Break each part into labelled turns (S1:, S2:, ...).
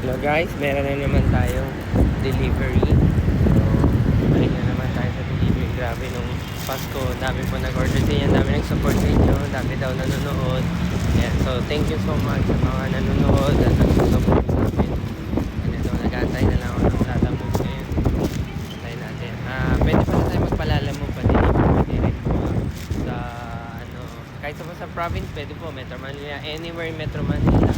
S1: Hello guys, meron na naman tayong delivery. So, balik na naman tayo sa delivery. Grabe nung Pasko, dami po nag-order din yan, dami nag-support sa inyo, dami daw nanonood. Ayan, so thank you so much sa mga nanonood at nag-support sa amin. And ito, nag-aantay na lang ako ng lalamove ngayon. Antay natin. Pwede pa na tayo magpalalamove pa din. Pwede rin po sa ano, kahit sa province, pwede po, Metro Manila, anywhere in Metro Manila.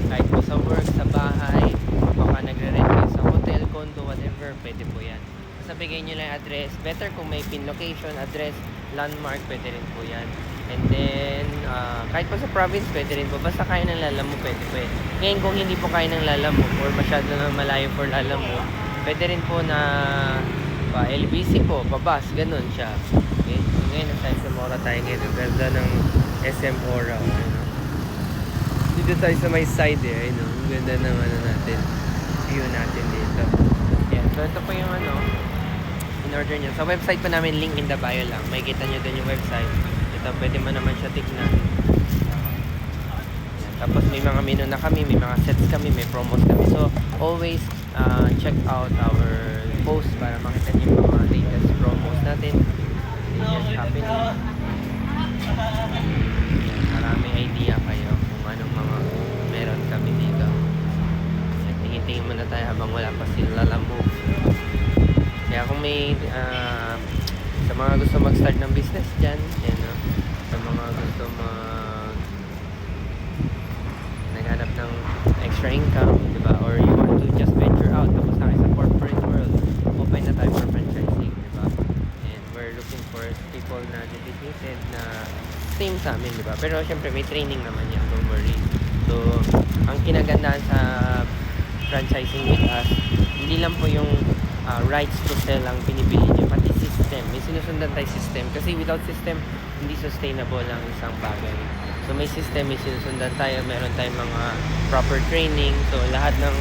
S1: Kahit po sa work, sa bahay, baka nagre-rent kayo sa hotel, condo, whatever, pwede po yan. Basta bigay nyo lang address. Better kung may pin location, address, landmark, pwede rin po yan. And then, kahit po sa province, pwede rin po. Basta kaya ng Lalamove, pwede po eh. Ngayon, kung hindi po kaya ng Lalamove or masyado na malayo for Lalamove, pwede rin po na LBC po, pabas, ganun siya. Okay? So, ngayon, nasa SM Ora tayo ngayon. Ang ganda ng SM Ora. Dito tayo sa may side eh, ayun, ang ganda ng ano natin, view natin dito. Yan, so ito po yung ano, in-order nyo. Sa website pa namin, link in the bio lang. May kita nyo dun yung website. Ito, pwede mo naman siya tignan. Yan, tapos may mga menu na kami, may mga sets kami, may promos kami. So, always check out our post para makita nyo yung mga latest promos natin. Latest happening. Marami idea kayo kung anong mga meron kami dito. Tingin-tingin muna tayo habang wala pa sila Lalamove. Kaya kung may sa mga gusto mag-start ng business dyan, yan, no? Sa mga gusto naghanap ng extra income, diba? Or you want to just venture out tapos na kayo sa corporate world, open na tayo for franchising, diba? And we're looking for people na dedicated na same sa amin, di ba? Pero syempre may training naman yan, don't worry. So, ang kinagandaan sa franchising with us, hindi lang po yung rights to sell ang pinipili niyo, pati system. May sinusundan tayo system. Kasi without system, hindi sustainable ang isang bagay. So, may system, may sinusundan tayo. Meron tayong mga proper training. So, lahat ng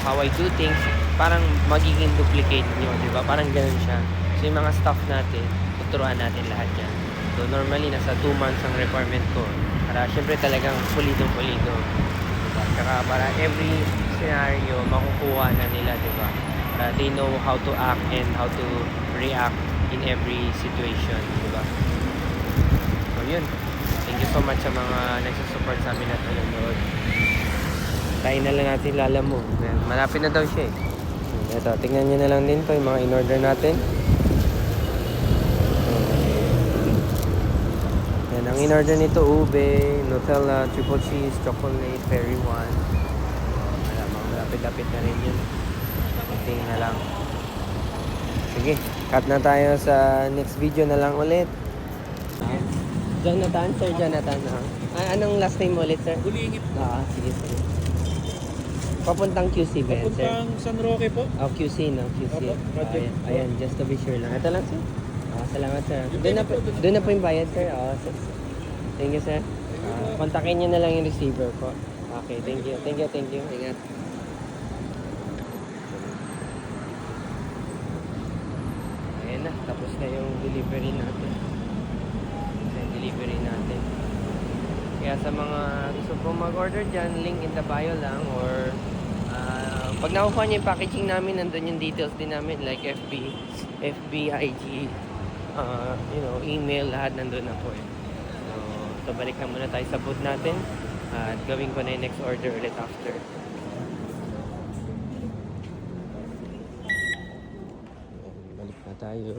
S1: how I do things, parang magiging duplicate nyo, di ba? Parang ganun siya. So, yung mga staff natin, tuturuan natin lahat yan. So normally nasa 2 months ang requirement ko para syempre talagang pulido-pulido, diba? Saka para every scenario makukuha na nila, diba? Para they know how to act and how to react in every situation, diba? So yun, thank you so much sa mga nagsusupport sa amin at nanonood. Tayo na lang natin Lalamove. Malapit na daw siya eh. Ito, tingnan nyo na lang din to yung mga in-order natin. Ang in-order nito, ube, Nutella, triple cheese, chocolate, fairy one. Malamang malapit-lapit na rin yun. Tingin na lang. Sige, cut na tayo sa next video na lang ulit. Jonathan, Sir Jonathan. Anong last name mo ulit, sir?
S2: Ulingit.
S1: Sige. Papuntang QC ba yan, sir?
S2: Papuntang San Roque po.
S1: QC, no? QC.
S2: Opo,
S1: Ayan, just to be sure lang. Ito lang, sir. Salamat, sir. Doon na po yung bayad, sir. Thank you, sir. Kontakin niyo na lang yung receiver po. Okay, thank you. Ingat. Ayan na, tapos na yung delivery natin. Kaya sa mga gusto po mag-order dyan, link in the bio lang or pag nakukuha niyo yung packaging namin, nandun yung details din namin like FB, IG, email, lahat nandun na po eh. So balik na muna tayo sa booth natin at gawin ko na yung next order ulit after. Balik na tayo.